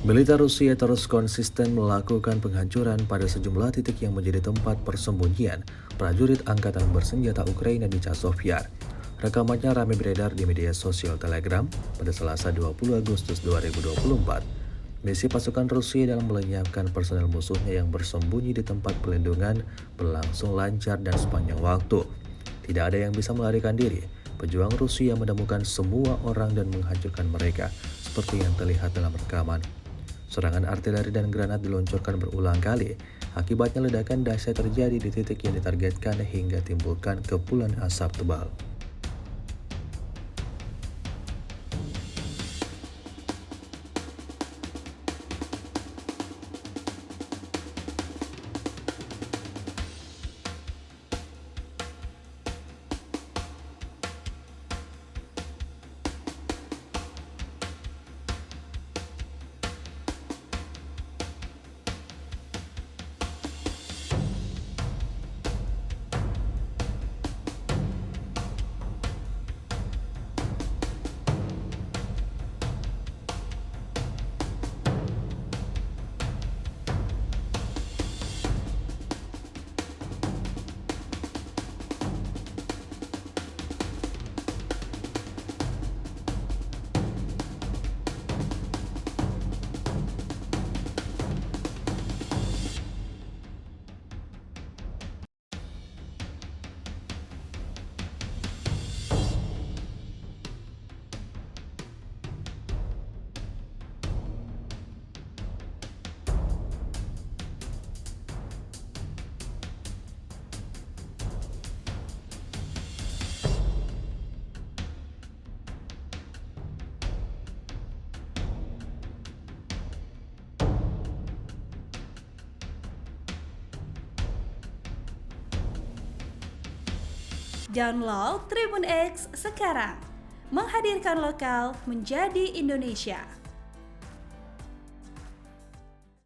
Militer Rusia terus konsisten melakukan penghancuran pada sejumlah titik yang menjadi tempat persembunyian prajurit angkatan bersenjata Ukraina di Chasiv-Yar. Rekamannya ramai beredar di media sosial Telegram pada Selasa 20 Agustus 2024. Misi pasukan Rusia dalam melenyapkan personel musuhnya yang bersembunyi di tempat pelindungan berlangsung lancar dan sepanjang waktu. Tidak ada yang bisa melarikan diri. Pejuang Rusia menemukan semua orang dan menghancurkan mereka, seperti yang terlihat dalam rekaman. Serangan artileri dan granat diluncurkan berulang kali. Akibatnya ledakan dahsyat terjadi di titik yang ditargetkan hingga timbulkan kepulan asap tebal. Download Tribun X sekarang, menghadirkan lokal menjadi Indonesia.